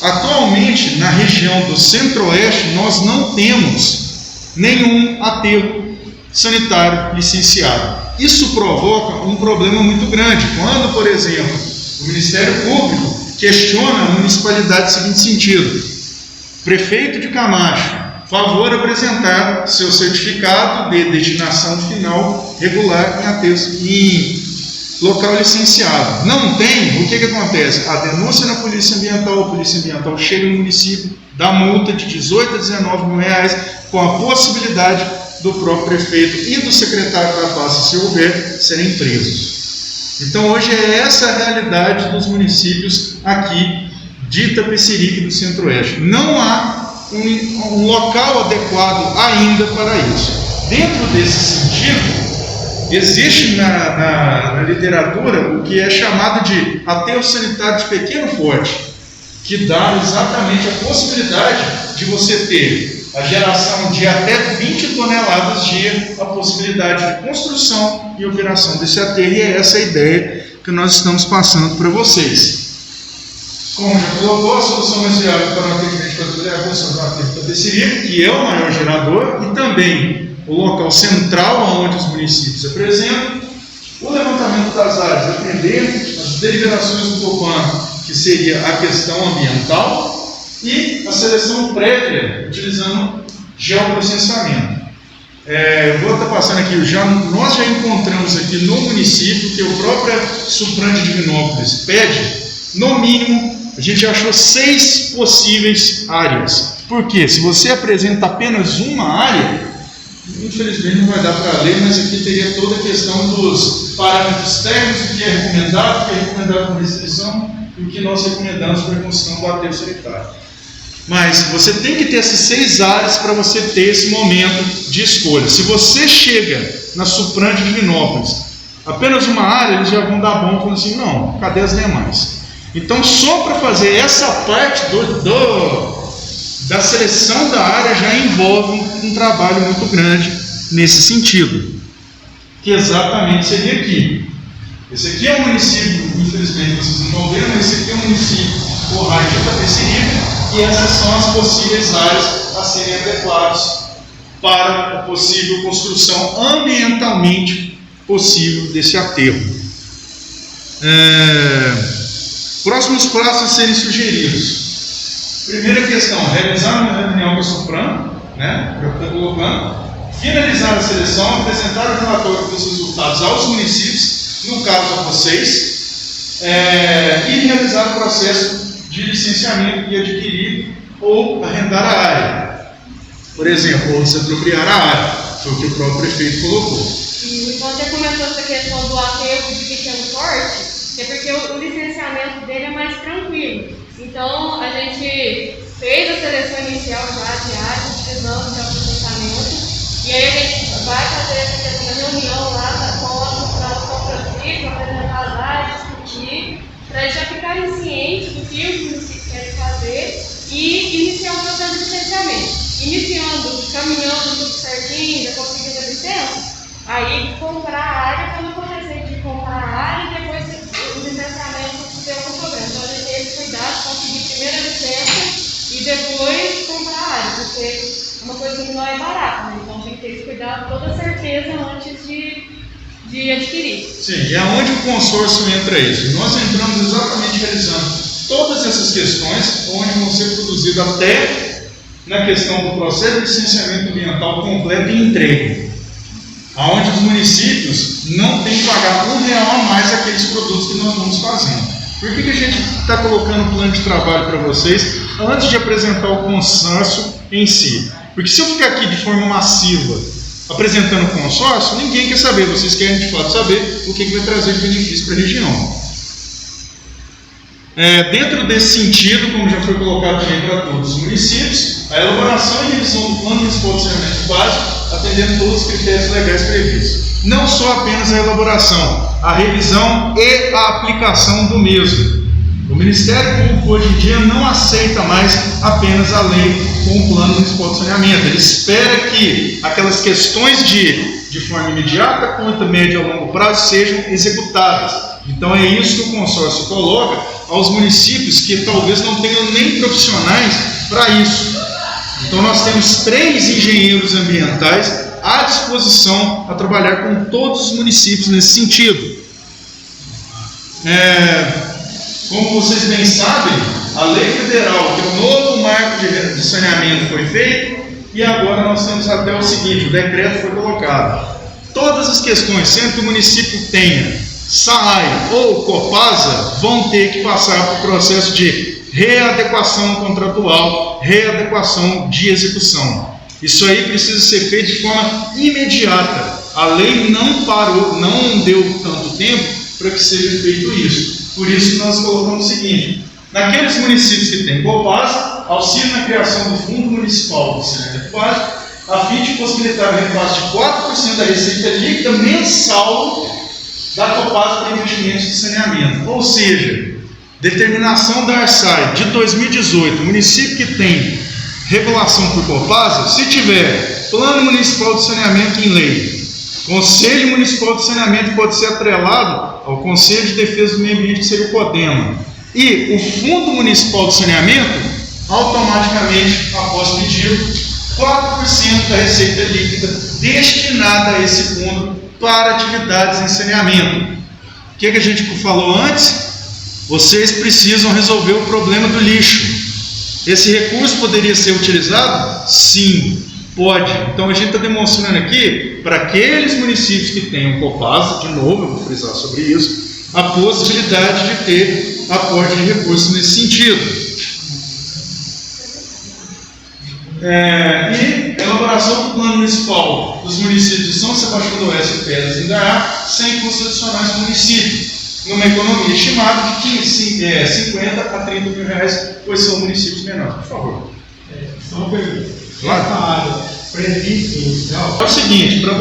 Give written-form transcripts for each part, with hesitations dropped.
Atualmente, na região do Centro-Oeste, nós não temos nenhum aterro sanitário licenciado. Isso provoca um problema muito grande. Quando, por exemplo, o Ministério Público questiona a municipalidade no seguinte sentido: prefeito de Camacho, favor apresentar seu certificado de destinação final regular em aterro em local licenciado. Não tem, o que acontece? A denúncia na Polícia Ambiental, a Polícia Ambiental chega no município, dá multa de 18 a 19 mil reais, com a possibilidade do próprio prefeito e do secretário da pasta, se houver, serem presos. Então hoje é essa a realidade dos municípios aqui de Itapecerica e do Centro-Oeste. Não há um local adequado ainda para isso. Dentro desse sentido, existe na literatura o que é chamado de aterro sanitário de pequeno porte, que dá exatamente a possibilidade de você ter a geração de até 20 toneladas dia, a possibilidade de construção e operação desse aterro, e é essa a ideia que nós estamos passando para vocês. Como já colocou, a solução mais viável para o atendimento de é a construção do aterro de Itapecerica, que é o maior gerador, e também o local central onde os municípios apresentam, o levantamento das áreas, atender as deliberações do COPAN, que seria a questão ambiental, e a seleção prévia, utilizando geoprocessamento. Vou estar passando aqui, nós já encontramos aqui no município, que o próprio Supran de Divinópolis pede, no mínimo, a gente achou 6 possíveis áreas. Por quê? Se você apresenta apenas uma área, infelizmente não vai dar para ler, mas aqui teria toda a questão dos parâmetros técnicos, o que é recomendado com restrição, e o que nós recomendamos para a construção do aterro sanitário. Mas você tem que ter essas 6 áreas para você ter esse momento de escolha. Se você chega na Supran de Divinópolis, apenas uma área, eles já vão dar bom, falando assim, não, cadê as demais? Então, só para fazer essa parte da seleção da área já envolve um trabalho muito grande nesse sentido, que exatamente seria aqui. Esse aqui é um município, infelizmente vocês não estão vendo, mas esse aqui é um município, o raio de Itapecerica, e essas são as possíveis áreas a serem adequadas para a possível construção ambientalmente possível desse aterro. Próximos passos a serem sugeridos. Primeira questão, realizar uma reunião com a Supran, finalizar a seleção, apresentar o relatório dos resultados aos municípios, no caso a vocês, e realizar o processo de licenciamento e adquirir ou arrendar a área. Por exemplo, ou desapropriar a área, foi o que o próprio prefeito colocou. E você comentou essa questão do aterro de pequeno porte, é porque o licenciamento dele é mais tranquilo. Então, a gente fez a seleção inicial já de área, utilizando já o licenciamento, e aí a gente vai fazer essa questão da reunião lá com o prefeito, apresentar as áreas, discutir, para eles já ficarem cientes do que os municípios querem fazer e iniciar um processo de licenciamento. Caminhando tudo certinho, já conseguindo a licença, aí comprar a área, quando acontecer de comprar a área, depois o licenciamento tem algum problema. Então a gente tem esse cuidado, conseguir primeiro a licença e depois comprar a área, porque é uma coisa que não é barata, né? Então tem que ter esse cuidado, toda certeza antes de adquirir. Sim, e aonde o consórcio entra isso? Nós entramos exatamente realizando todas essas questões, onde vão ser produzidas até na questão do processo de licenciamento ambiental completo e entregue, aonde os municípios não têm que pagar R$1 a mais aqueles produtos que nós vamos fazendo. Por que a gente está colocando o plano de trabalho para vocês antes de apresentar o consórcio em si? Porque se eu ficar aqui de forma massiva apresentando o consórcio, ninguém quer saber, vocês querem de fato saber o que vai trazer de benefício para a região. Dentro desse sentido, como já foi colocado também para todos os municípios, a elaboração e revisão do plano municipal de saneamento básico, atendendo todos os critérios legais previstos. Não só apenas a elaboração, a revisão e a aplicação do mesmo. O Ministério Público hoje em dia não aceita mais apenas a lei com o plano municipal de saneamento. Ele espera que aquelas questões de forma imediata, curta, média e longo prazo sejam executadas. Então é isso que o consórcio coloca aos municípios que talvez não tenham nem profissionais para isso. Então nós temos 3 engenheiros ambientais à disposição a trabalhar com todos os municípios nesse sentido. Como vocês bem sabem, a lei federal, que é o novo marco de saneamento, foi feito, e agora nós temos até o seguinte: o decreto foi colocado. Todas as questões, sempre que o município tenha SAAI ou COPASA, vão ter que passar por processo de readequação contratual, readequação de execução. Isso aí precisa ser feito de forma imediata. A lei não parou, não deu tanto tempo para que seja feito isso. Por isso nós colocamos o seguinte: naqueles municípios que têm COPASA, auxílio na criação do Fundo Municipal de Saneamento Básico, a fim de possibilitar o repasse de 4% da receita líquida mensal da COPASA para investimentos de saneamento. Ou seja, determinação da ARSAI de 2018, município que tem regulação por COPASA, se tiver Plano Municipal de Saneamento em lei, Conselho Municipal de Saneamento pode ser atrelado ao Conselho de Defesa do Meio Ambiente, que seria o CODEMA, e o Fundo Municipal de Saneamento, automaticamente, após pedido, 4% da receita líquida destinada a esse fundo para atividades em saneamento. O que a gente falou antes? Vocês precisam resolver o problema do lixo. Esse recurso poderia ser utilizado? Sim, pode. Então a gente está demonstrando aqui, para aqueles municípios que tenham COPASA, de novo, eu vou frisar sobre isso, a possibilidade de ter aporte de recursos nesse sentido. E elaboração do plano municipal dos municípios de São Sebastião do Oeste e Pedras e Indaiá, sem custos adicionais para o município, numa economia estimada de 50 a 30 mil reais, pois são municípios menores. Por favor. Só uma pergunta. Claro. Essa área prevista inicial. É o seguinte: para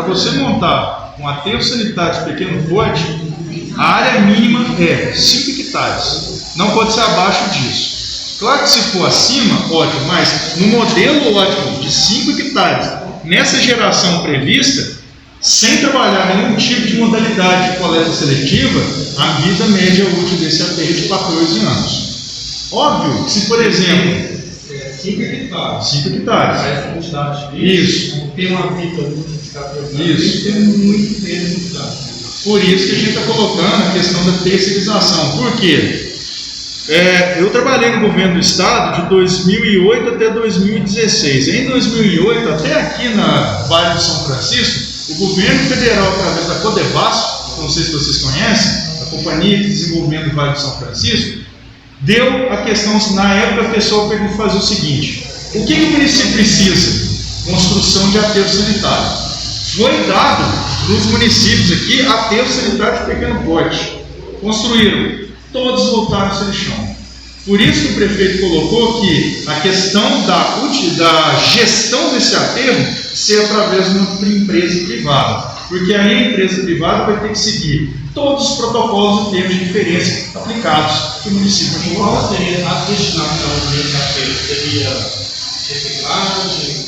você montar um aterro sanitário de pequeno porte, a área mínima é 5 hectares. Não pode ser abaixo disso. Claro que se for acima, ótimo, mas no modelo ótimo de 5 hectares, nessa geração prevista, sem trabalhar nenhum tipo de modalidade de coleta seletiva, a vida média útil desse aterro é de 14 anos. Óbvio que se, por exemplo, 5 hectares. 5 hectares. Essa quantidade de Isso. tem uma vida útil de 14 anos. Isso. Tem muito menos quantidade. Por isso que a gente está colocando a questão da terceirização. Por quê? Eu trabalhei no governo do estado de 2008 até 2016. Em 2008, até aqui na Vale do São Francisco, o governo federal, através da Codevasf, não sei se vocês conhecem, a Companhia de Desenvolvimento do Vale do São Francisco, deu a questão, na época a pessoa fazia o seguinte: o que o município precisa? Construção de aterro sanitário. Foi dado nos municípios aqui aterro sanitário de pequeno porte. Construíram. Todos voltaram a ser chão. Por isso que o prefeito colocou que a questão da gestão desse aterro ser através de uma empresa privada, porque aí a empresa privada vai ter que seguir todos os protocolos e termos de referência aplicados que o município vai colocar. Qual seria a destinação desse aterro? Seria reciclagem?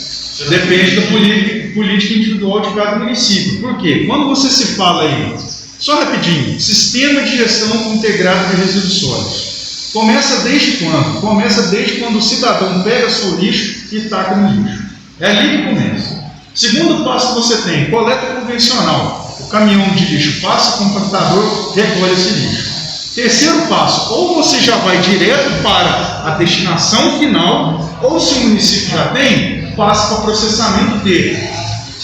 Depende da política individual de cada município. Por quê? Quando você se fala aí, só rapidinho, sistema de gestão integrado de resíduos sólidos. Começa desde quando? Começa desde quando o cidadão pega seu lixo e taca no lixo. É ali que começa. Segundo passo que você tem, coleta convencional. O caminhão de lixo passa, o compactador recolhe esse lixo. Terceiro passo, ou você já vai direto para a destinação final, ou se o município já tem, passa para processamento de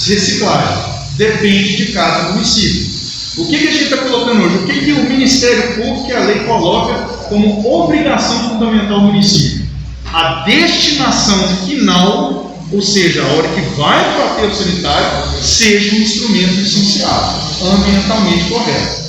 reciclagem. Depende de cada município. O que a gente está colocando hoje? O que o Ministério Público e a lei coloca como obrigação fundamental do município? A destinação final, ou seja, a hora que vai para o aterro sanitário, seja um instrumento licenciado, ambientalmente correto.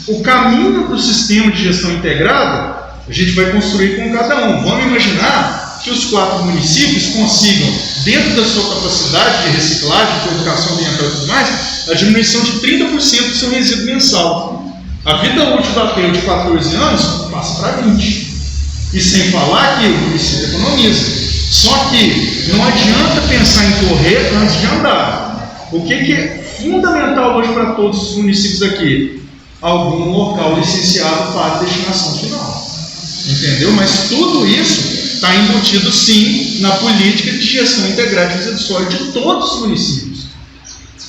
O caminho para o sistema de gestão integrado, a gente vai construir com cada um. Vamos imaginar que os 4 municípios consigam, dentro da sua capacidade de reciclagem, de educação ambiental e tudo mais, a diminuição de 30% do seu resíduo mensal. A vida útil do aterro de 14 anos passa para 20. E sem falar que o município economiza. Só que não adianta pensar em correr antes de andar. O que é fundamental hoje para todos os municípios aqui? algum local licenciado para destinação final. Entendeu? Mas tudo isso está embutido sim na política de gestão integrada de resíduos sólidos de todos os municípios.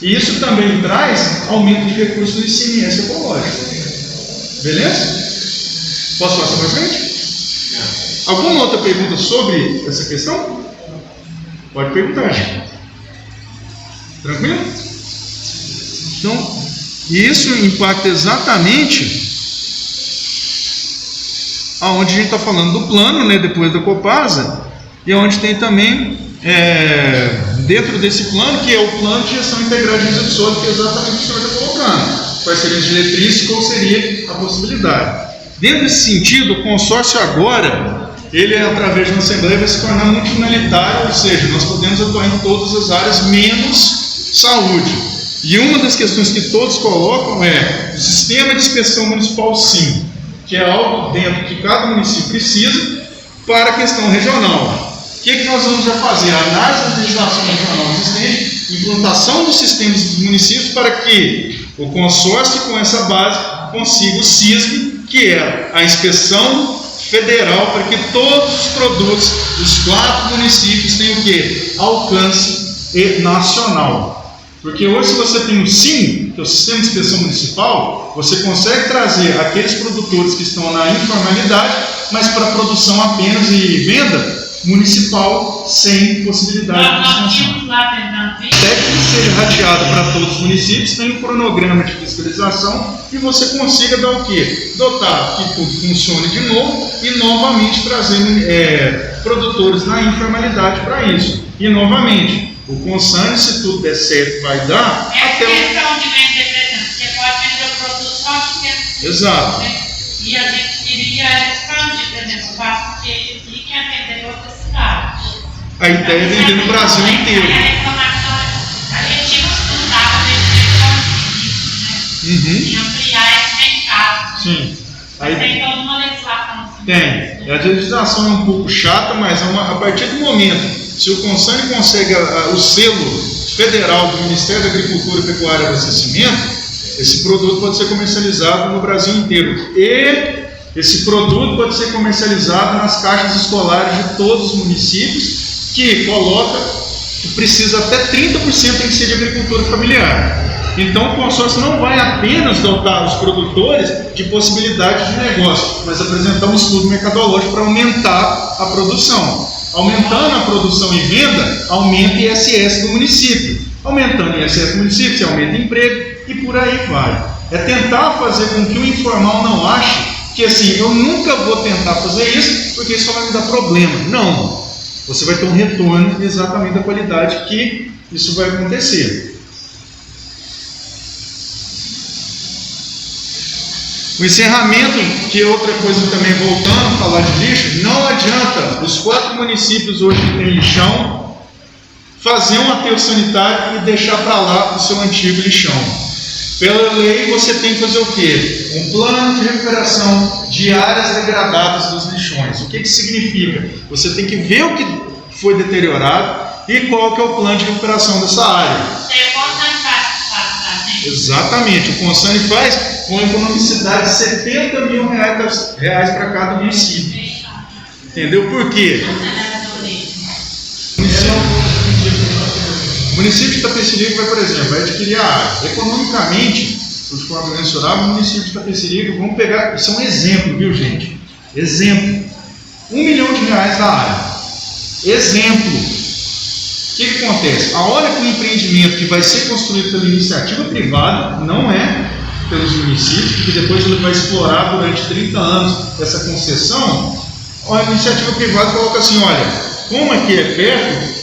E isso também traz aumento de recursos do ICMS ecológico. Beleza? Posso passar para frente? Alguma outra pergunta sobre essa questão? Pode perguntar, gente. Tranquilo? Então, isso impacta exatamente aonde a gente está falando do plano, né, depois da Copasa, e onde tem também, dentro desse plano, que é o plano de gestão integrada de resíduos sólidos, que é exatamente o que o senhor está colocando. Quais seriam as diretrizes, qual seria a possibilidade. Dentro desse sentido, o consórcio agora, ele, através de uma assembleia, vai se tornar multifinalitário, ou seja, nós podemos atuar em todas as áreas, menos saúde. E uma das questões que todos colocam é o sistema de inspeção municipal, sim, que é algo dentro que cada município precisa para a questão regional. O que nós vamos já fazer? A análise da legislação regional existente, implantação dos sistemas dos municípios para que o consórcio, com essa base, consiga o SISM, que é a inspeção federal, para que todos os produtos dos 4 municípios tenham o quê? Alcance nacional. Porque hoje, se você tem o SIM, que é o Sistema de Inspeção Municipal, você consegue trazer aqueles produtores que estão na informalidade, mas para produção apenas e venda municipal, sem possibilidade de expansão. Até que seja rateado para todos os municípios, tem um cronograma de fiscalização e você consiga dar o quê? Dotar que tudo funcione de novo e novamente trazer produtores na informalidade para isso. E novamente, o Consane, se tudo der certo, vai dar. É questão de vender, por exemplo, você pode vender o produto só porque. Exato. E a gente queria expandir, por exemplo, o Vasco que quer vender em outra cidade. A ideia é vender no Brasil inteiro. A reclamação, a gente estudava desde isso, né? E ampliar esse mercado. Sim. Aí tem toda uma legislação. Tem. A legislação é um pouco chata, mas a partir do momento, se o Consane consegue o selo federal do Ministério da Agricultura, Pecuária e Abastecimento, esse produto pode ser comercializado no Brasil inteiro. E esse produto pode ser comercializado nas caixas escolares de todos os municípios, que coloca que precisa até 30% em ser de agricultura familiar. Então o consórcio não vai apenas dotar os produtores de possibilidades de negócio, mas apresentar um estudo mercadológico para aumentar a produção. Aumentando a produção e venda, aumenta o ISS do município. Aumentando o ISS do município, você aumenta o emprego e por aí vai. É tentar fazer com que o informal não ache que assim, eu nunca vou tentar fazer isso porque isso vai me dar problema. Não. Você vai ter um retorno exatamente da qualidade que isso vai acontecer. O encerramento, que é outra coisa também, voltando a falar de lixo, não adianta os 4 municípios hoje que tem lixão fazer um aterro sanitário e deixar para lá o seu antigo lixão. Pela lei, você tem que fazer o quê? Um plano de recuperação de áreas degradadas dos lixões. O que significa? Você tem que ver o que foi deteriorado e qual que é o plano de recuperação dessa área. Exatamente, o Consane faz com economicidade de R$70 mil para cada município. Entendeu por quê? O município de Itapecerica vai, por exemplo, vai adquirir a área. Economicamente, de forma mensurável, o município de Itapecerica, vamos pegar, isso é um exemplo, viu, gente? Exemplo. R$1 milhão da área. Exemplo. O que acontece? A hora que o empreendimento que vai ser construído pela iniciativa privada, não é pelos municípios, porque depois ele vai explorar durante 30 anos essa concessão, a iniciativa privada coloca assim, olha, como aqui é perto,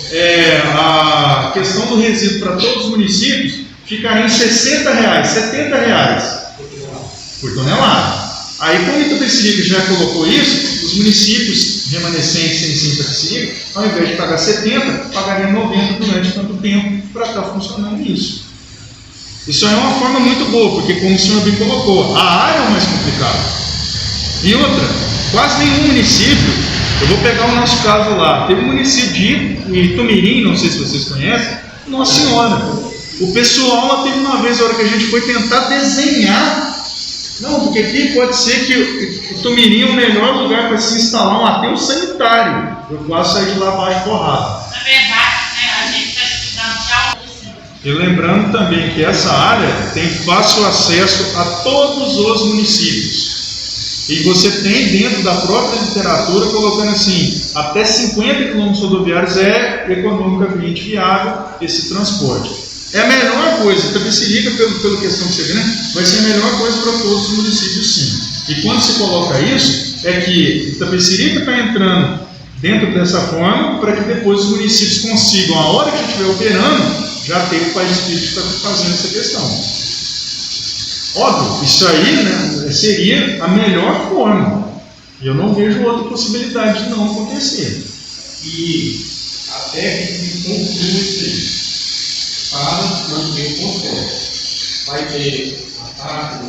a questão do resíduo para todos os municípios ficaria em R$60, R$70 por tonelada. Aí, como Itapecerica já colocou isso, os municípios remanescentes sem Itapecerica, ao invés de pagar 70, pagariam 90 durante tanto tempo para estar funcionando isso. Isso é uma forma muito boa, porque como o senhor bem colocou, a área é o mais complicado. E outra, quase nenhum município, eu vou pegar o nosso caso lá, teve um município de Itumirim, não sei se vocês conhecem, Nossa Senhora, o pessoal lá teve uma vez, a hora que a gente foi tentar desenhar Não, porque aqui pode ser que o Tumirim é o melhor lugar para se instalar um aterro sanitário. Eu quase saí de lá abaixo porrada. Na verdade, né, a gente está estudando já hoje. E lembrando também que essa área tem fácil acesso a todos os municípios. E você tem dentro da própria literatura colocando assim, até 50 quilômetros rodoviários é economicamente viável esse transporte. É a melhor coisa, Itapecerica, pela questão que você vê, né, vai ser a melhor coisa para todos os municípios, sim. E quando se coloca isso, é que Itapecerica está entrando dentro dessa forma para que depois os municípios consigam, a hora que estiver operando, já ter o Pai Espírito que está fazendo essa questão. Óbvio, isso aí, né, seria a melhor forma. E eu não vejo outra possibilidade de não acontecer. E até que conclua isso aí. Para manter o consórcio. Vai ter ataque.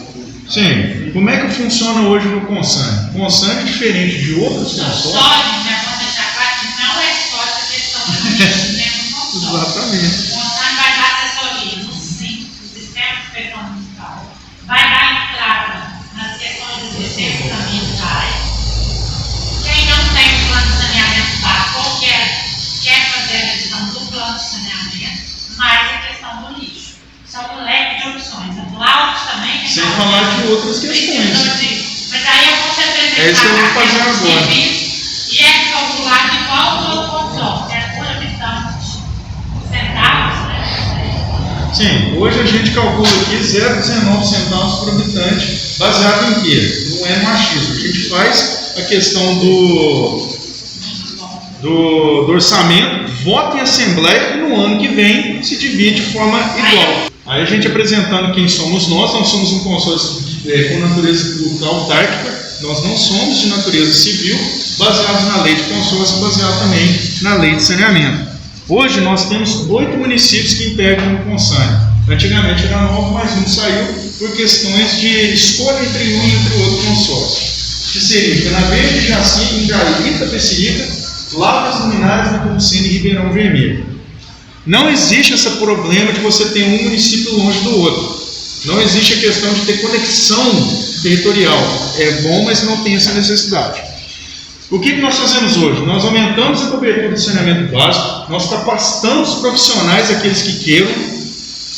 Sim. Como é que funciona hoje no Consan? O Consan é diferente de outros consórcios. Só, né, vamos deixar claro que não é só essa questão do lixo dentro do consórcio. Exatamente. O Consan vai dar assessoria no sistema de inspeção ambiental, vai dar entrada nas questões dos licenças ambientais. Quem não tem o plano de saneamento básico ou quer fazer a questão do plano de saneamento, mais a questão do lixo. São um leque de opções. A Laudes também. Sem falar de outras questões. Mas aí eu vou te apresentar. É isso que eu vou fazer agora. E é calculado igual o outro consórcio, é por habitante. Centavos, né? Sim, hoje a gente calcula aqui 0,19 centavos por habitante, baseado em quê? Não é machismo. A gente faz a questão do orçamento, vota em assembleia e no ano que vem se divide de forma igual. Aí a gente apresentando quem somos nós somos um consórcio com natureza pública autárquica, nós não somos de natureza civil, baseados na lei de consórcio, baseado também na lei de saneamento. Hoje nós temos 8 municípios que integram o Consan. Antigamente era 9, mas um saiu por questões de escolha entre um e entre outro consórcio. Que seria Canaverde, Jaci, Ingaí, Itapecerica, Lavras Luminárias, Nepomuceno e Ribeirão Vermelho. Não existe esse problema de você ter um município longe do outro. Não existe a questão de ter conexão territorial. É bom, mas não tem essa necessidade. O que nós fazemos hoje? Nós aumentamos a cobertura de saneamento básico, nós capacitamos os profissionais, aqueles que queiram,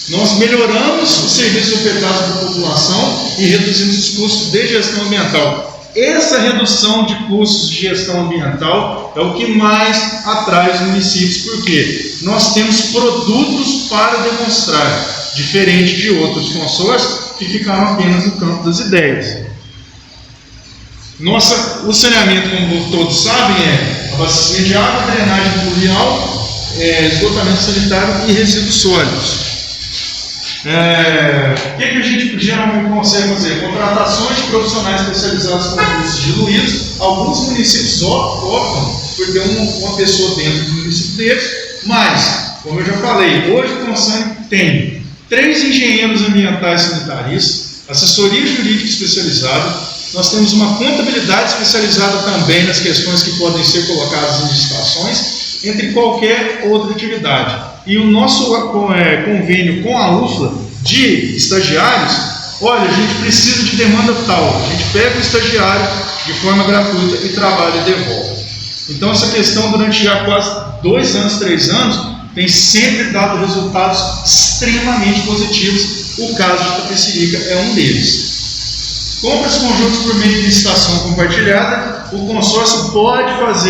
nós melhoramos os serviços ofertados para a população e reduzimos os custos de gestão ambiental. Essa redução de custos de gestão ambiental é o que mais atrai os municípios, porque nós temos produtos para demonstrar, diferente de outros consórcios que ficaram apenas no campo das ideias. O saneamento, como todos sabem, é abastecimento de água, drenagem pluvial, esgotamento sanitário e resíduos sólidos. O que a gente geralmente consegue fazer? Contratações de profissionais especializados com recursos diluídos. Alguns municípios optam por ter uma pessoa dentro do município deles, mas, como eu já falei, hoje o Consan tem 3 engenheiros ambientais sanitaristas, assessoria jurídica especializada, nós temos uma contabilidade especializada também nas questões que podem ser colocadas em licitações, entre qualquer outra atividade. E o nosso convênio com a UFLA de estagiários, olha, a gente precisa de demanda tal, a gente pega o estagiário de forma gratuita e trabalha e devolve. Então essa questão durante já quase 2 anos, 3 anos, tem sempre dado resultados extremamente positivos. O caso de Itapecerica é um deles. Compras conjuntas por meio de licitação compartilhada, o consórcio pode fazer